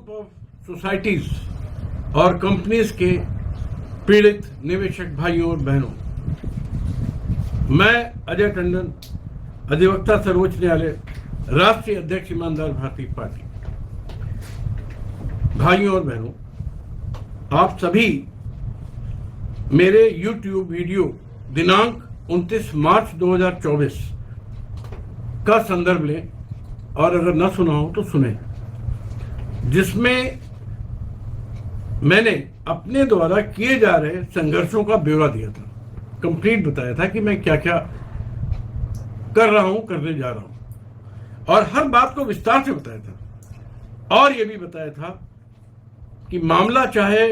Group of societies और companies के पीड़ित निवेशक भाइयों और बहनों, मैं अजय टंडन, अधिवक्ता सर्वोच्च न्यायालय, राष्ट्रीय अध्यक्ष ईमानदार भारतीय पार्टी। भाइयों और बहनों, आप सभी मेरे YouTube वीडियो दिनांक 29 मार्च 2024 का संदर्भ लें और अगर न सुना हो तो सुने, जिसमें मैंने अपने द्वारा किए जा रहे संघर्षों का ब्यौरा दिया था, कंप्लीट बताया था कि मैं क्या क्या कर रहा हूं, करने जा रहा हूं, और हर बात को विस्तार से बताया था। और यह भी बताया था कि मामला चाहे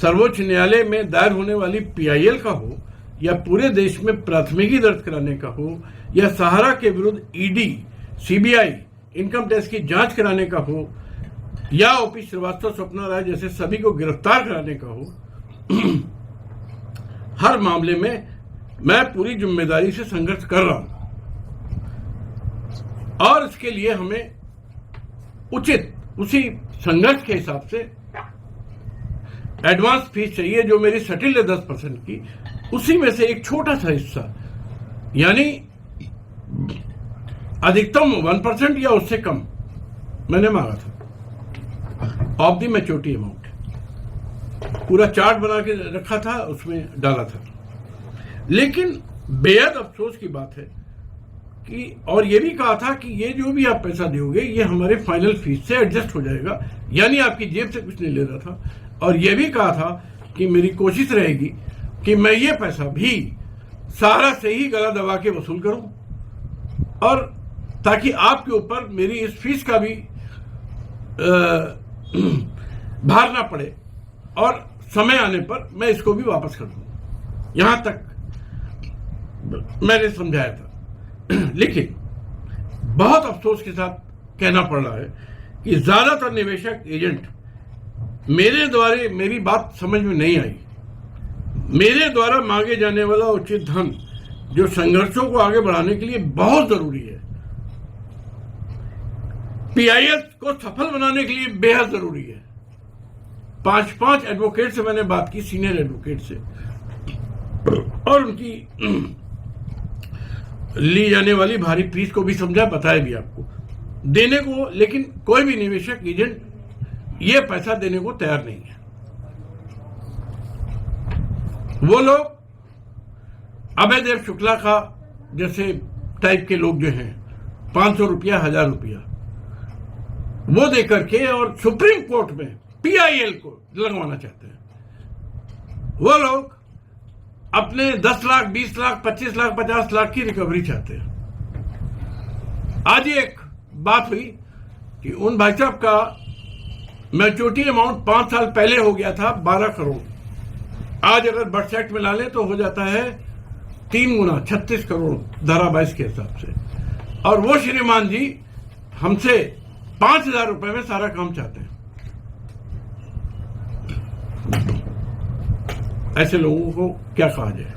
सर्वोच्च न्यायालय में दायर होने वाली PIL का हो या पूरे देश में प्राथमिकी दर्ज कराने का हो या सहारा के विरुद्ध ED, CBI, इनकम टैक्स की जांच कराने का हो या OP श्रीवास्तव, स्वप्ना राय जैसे सभी को गिरफ्तार कराने का हो, हर मामले में मैं पूरी जिम्मेदारी से संघर्ष कर रहा हूं। और इसके लिए हमें उचित उसी संघर्ष के हिसाब से एडवांस फीस चाहिए, जो मेरी सेटिल है 10% की, उसी में से एक छोटा सा हिस्सा, यानी अधिकतम 1% या उससे कम मैंने मांगा था ऑफ दी मैच्योरिटी अमाउंट। पूरा चार्ट बना के रखा था, उसमें डाला था। लेकिन बेहद अफसोस की बात है कि, और ये भी कहा था कि ये जो भी आप पैसा दोगे ये हमारे फाइनल फीस से एडजस्ट हो जाएगा, यानी आपकी जेब से कुछ नहीं ले रहा था। और ये भी कहा था कि मेरी कोशिश रहेगी कि मैं ये पैसा भी सहारा से ही गला दबा के वसूल करूं, और ताकि आपके ऊपर मेरी इस फीस का भी भार ना पड़े, और समय आने पर मैं इसको भी वापस कर दूं। यहां तक मैंने समझाया था। लेकिन बहुत अफसोस के साथ कहना पड़ रहा है कि ज्यादातर निवेशक एजेंट मेरे द्वारा मेरी बात समझ में नहीं आई। मेरे द्वारा मांगे जाने वाला उचित धन, जो संघर्षों को आगे बढ़ाने के लिए बहुत जरूरी है, PIL को सफल बनाने के लिए बेहद जरूरी है। 5 एडवोकेट से मैंने बात की, सीनियर एडवोकेट से, और उनकी ली जाने वाली भारी फीस को भी समझा, बताया भी आपको देने को। लेकिन कोई भी निवेशक एजेंट ये पैसा देने को तैयार नहीं है। वो लोग अभय देव शुक्ला का जैसे टाइप के लोग जो हैं, 500 रुपया, 1000 रुपया वो दे करके और सुप्रीम कोर्ट में PIL को लगवाना चाहते हैं। वो लोग अपने 10 लाख, 20 लाख, 25 लाख, 50 लाख की रिकवरी चाहते हैं। आज एक बात हुई कि उन भाई साहब का मैच्योरिटी अमाउंट 5 साल पहले हो गया था 12 करोड़। आज अगर बर्थ एक्ट में ला लें तो हो जाता है 3 गुना, 36 करोड़ धारा 22 के हिसाब से। और वो श्रीमान जी हमसे 5000 रुपए में सारा काम चाहते हैं। ऐसे लोगों को क्या कहा जाए?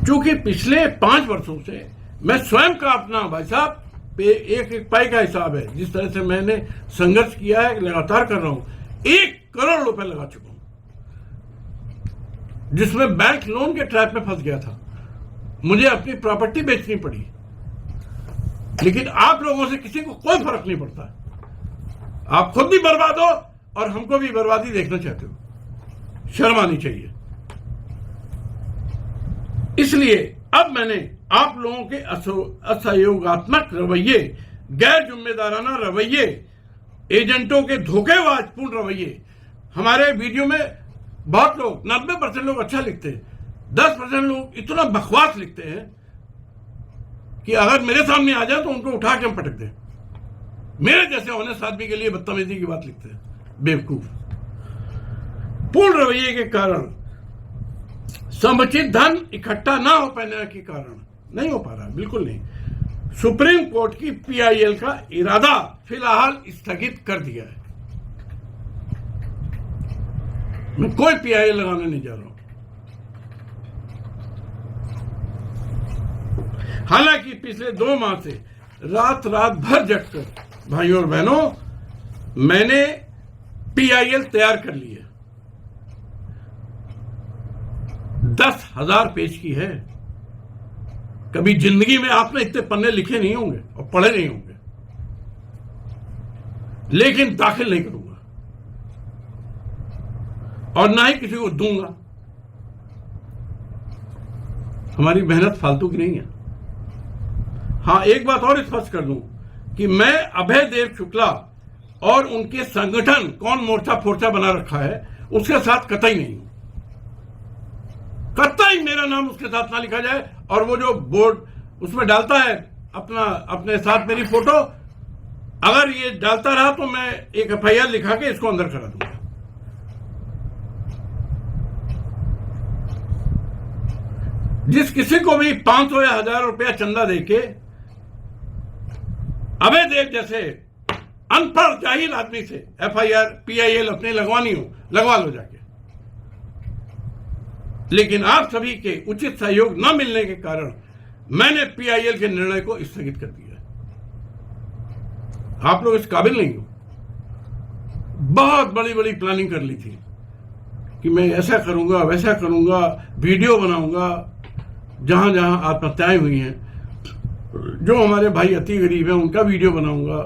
क्योंकि पिछले 5 वर्षों से मैं स्वयं का अपना, भाई साहब, एक पाई का हिसाब है, जिस तरह से मैंने संघर्ष किया है, लगातार कर रहा हूं, 1 करोड़ रुपए लगा चुका हूं, जिसमें बैंक लोन के ट्रैप में फंस गया था। मुझे अपनी प्रॉपर्टी बेचनी पड़ी। लेकिन आप लोगों से किसी को कोई फर्क नहीं पड़ता। आप खुद भी बर्बाद हो और हमको भी बर्बादी देखना चाहते हो। शर्म आनी चाहिए। इसलिए अब मैंने आप लोगों के असहयोगात्मक रवैये, गैर जिम्मेदाराना रवैये, एजेंटों के धोखेबाजपूर्ण रवैये, हमारे वीडियो में बहुत लोग, 90% लोग अच्छा लिखते हैं, 10% लोग इतना बकवास लिखते हैं कि अगर मेरे सामने आ जाए तो उनको उठा के हम पटक दें। मेरे जैसे ऑनेस्ट आदमी के लिए बदतमीजी की बात लिखते हैं, बेवकूफ। पूर्ण रवैये के कारण, समुचित धन इकट्ठा ना हो पाने के कारण नहीं हो पा रहा, बिल्कुल नहीं। सुप्रीम कोर्ट की PIL का इरादा फिलहाल स्थगित कर दिया है। मैं कोई PIL लगाने नहीं जा रहा हूं। हालांकि पिछले 2 माह से रात भर जगकर भाइयों और बहनों, मैंने PIL तैयार कर ली है, 10,000 पेज की है। कभी जिंदगी में आपने इतने पन्ने लिखे नहीं होंगे और पढ़े नहीं होंगे, लेकिन दाखिल नहीं करूंगा और ना ही किसी को दूंगा। हमारी मेहनत फालतू की नहीं है। हाँ, एक बात और स्पष्ट कर दूं कि मैं अभय देव शुक्ला और उनके संगठन कौन मोर्चा फोर्चा बना रखा है उसके साथ कतई नहीं हूं। कतई मेरा नाम उसके साथ ना लिखा जाए। और वो जो बोर्ड उसमें डालता है अपने साथ मेरी फोटो, अगर ये डालता रहा तो मैं एक FIR लिखा के इसको अंदर करा दूंगा। जिस किसी को भी 500 या 1000 रुपया चंदा देके अभय देव जैसे अनपढ़ जाहिल आदमी से FIR PIL अपने लगवानी हो, लगवा लो जाके। लेकिन आप सभी के उचित सहयोग न मिलने के कारण मैंने PIL के निर्णय को स्थगित कर दिया। आप लोग इस काबिल नहीं हो। बहुत बड़ी बड़ी प्लानिंग कर ली थी कि मैं ऐसा करूंगा, वैसा करूंगा, वीडियो बनाऊंगा, जहां जहां आत्महत्याएं हुई हैं, जो हमारे भाई अति गरीब हैं उनका वीडियो बनाऊंगा,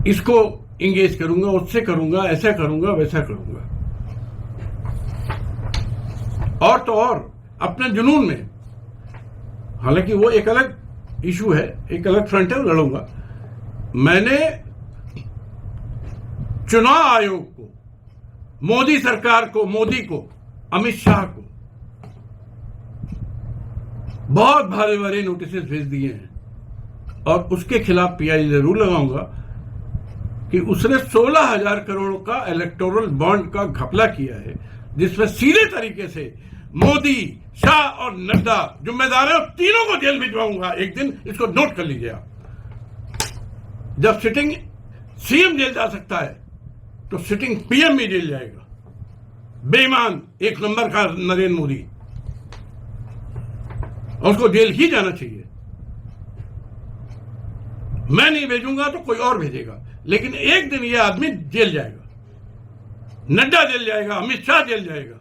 इसको इंगेज करूंगा, उससे करूंगा, ऐसा करूंगा, वैसा करूंगा। और तो और अपने जुनून में, हालांकि वो एक अलग इशू है, एक अलग फ्रंट है, लड़ूंगा। मैंने चुनाव आयोग को, मोदी सरकार को, मोदी को, अमित शाह को बहुत भारी भारी नोटिस भेज दिए हैं और उसके खिलाफ PIL जरूर लगाऊंगा कि उसने 16,000 करोड़ का इलेक्टोरल बॉन्ड का घपला किया है, जिसमें सीधे तरीके से मोदी, शाह और नड्डा जिम्मेदार है और तीनों को जेल भिजवाऊंगा एक दिन। इसको नोट कर लीजिए आप। जब सिटिंग CM जेल जा सकता है तो सिटिंग PM भी जेल जाएगा। बेईमान एक नंबर का नरेंद्र मोदी, और उसको जेल ही जाना चाहिए। मैं नहीं भेजूंगा तो कोई और भेजेगा, लेकिन एक दिन ये आदमी जेल जाएगा, नड्डा जेल जाएगा, अमित शाह जेल जाएगा।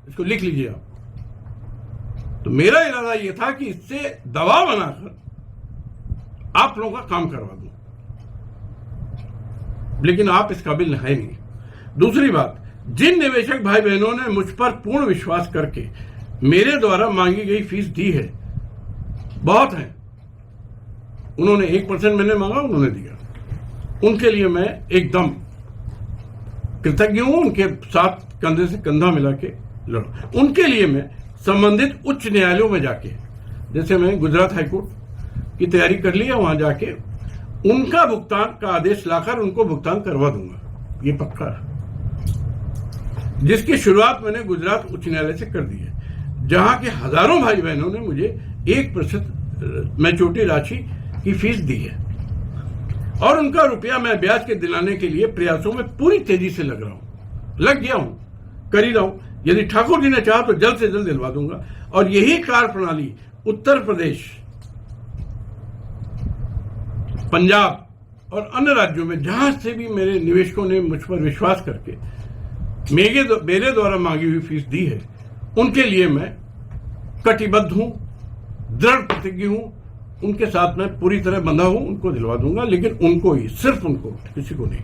इसको लिख लीजिए आप। तो मेरा इरादा यह था कि इससे दबाव बनाकर आप लोगों का काम करवा दूं, लेकिन आप इस काबिल है नहीं। दूसरी बात, जिन निवेशक भाई बहनों ने मुझ पर पूर्ण विश्वास करके मेरे द्वारा मांगी गई फीस दी है, बहुत हैं। उन्होंने 1% मैंने मांगा, उन्होंने दिया। उनके लिए मैं एकदम कृतज्ञ हूं। उनके साथ कंधे से कंधा मिला के लड़ो। उनके लिए मैं संबंधित उच्च न्यायालयों में जाके, जैसे मैं गुजरात हाईकोर्ट की तैयारी कर लिया, वहां जाके उनका भुगतान का आदेश लाकर उनको भुगतान करवा दूंगा। ये पक्का है, जिसकी शुरुआत मैंने गुजरात उच्च न्यायालय से कर दी है, जहां के हजारों भाई बहनों ने मुझे 1% मैच्योरिटी राशि की फीस दी है और उनका रुपया मैं ब्याज के दिलाने के लिए प्रयासों में पूरी तेजी से लग गया हूं, कर ही रहा हूं। यदि ठाकुर जी ने चाहा तो जल्द से जल्द दिलवा दूंगा। और यही कार्य प्रणाली उत्तर प्रदेश, पंजाब और अन्य राज्यों में जहां से भी मेरे निवेशकों ने मुझ पर विश्वास करके मेरे द्वारा मांगी हुई फीस दी है, उनके लिए मैं कटिबद्ध हूं, दृढ़ प्रतिज्ञ हूं। उनके साथ मैं पूरी तरह बंधा हूं, उनको दिलवा दूंगा, लेकिन उनको ही, सिर्फ उनको, किसी को नहीं।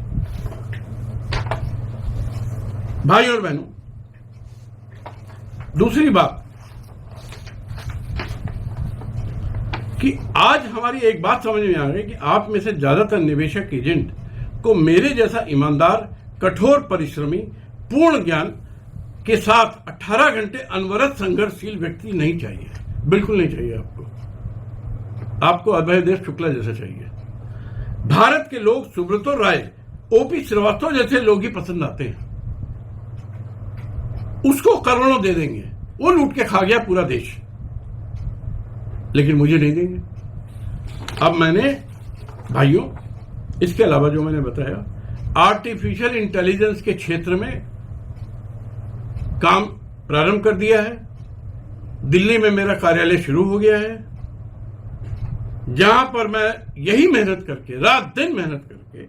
भाई और बहनों, दूसरी बात कि आज हमारी एक बात समझ में आ गई कि आप में से ज्यादातर निवेशक एजेंट को मेरे जैसा ईमानदार, कठोर परिश्रमी, पूर्ण ज्ञान के साथ 18 घंटे अनवरत संघर्षशील व्यक्ति नहीं चाहिए। बिल्कुल नहीं चाहिए आपको अभय देव शुक्ला जैसा चाहिए। भारत के लोग सुब्रतो राय, OP श्रीवास्तव जैसे लोग ही पसंद आते हैं। उसको करोड़ों दे देंगे, वो लूट के खा गया पूरा देश, लेकिन मुझे नहीं देंगे। अब मैंने भाइयों, इसके अलावा जो मैंने बताया, आर्टिफिशियल इंटेलिजेंस के क्षेत्र में काम प्रारंभ कर दिया है। दिल्ली में मेरा कार्यालय शुरू हो गया है। जहां पर मैं यही मेहनत करके, रात दिन मेहनत करके,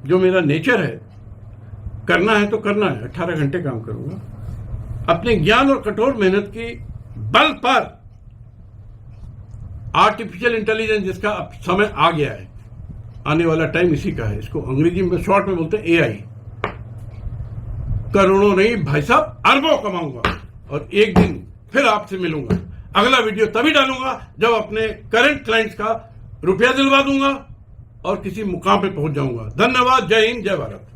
जो मेरा नेचर है, करना है तो करना है, 18 घंटे काम करूंगा, अपने ज्ञान और कठोर मेहनत की बल पर आर्टिफिशियल इंटेलिजेंस जिसका अब समय आ गया है, आने वाला टाइम इसी का है, इसको अंग्रेजी में शॉर्ट में बोलते हैं एआई, करोड़ों नहीं भाई साहब अरबों कमाऊंगा और एक दिन फिर आपसे मिलूंगा। अगला वीडियो तभी डालूंगा जब अपने करंट क्लाइंट्स का रुपया दिलवा दूंगा और किसी मुकाम पे पहुंच जाऊंगा। धन्यवाद। जय हिंद, जय भारत।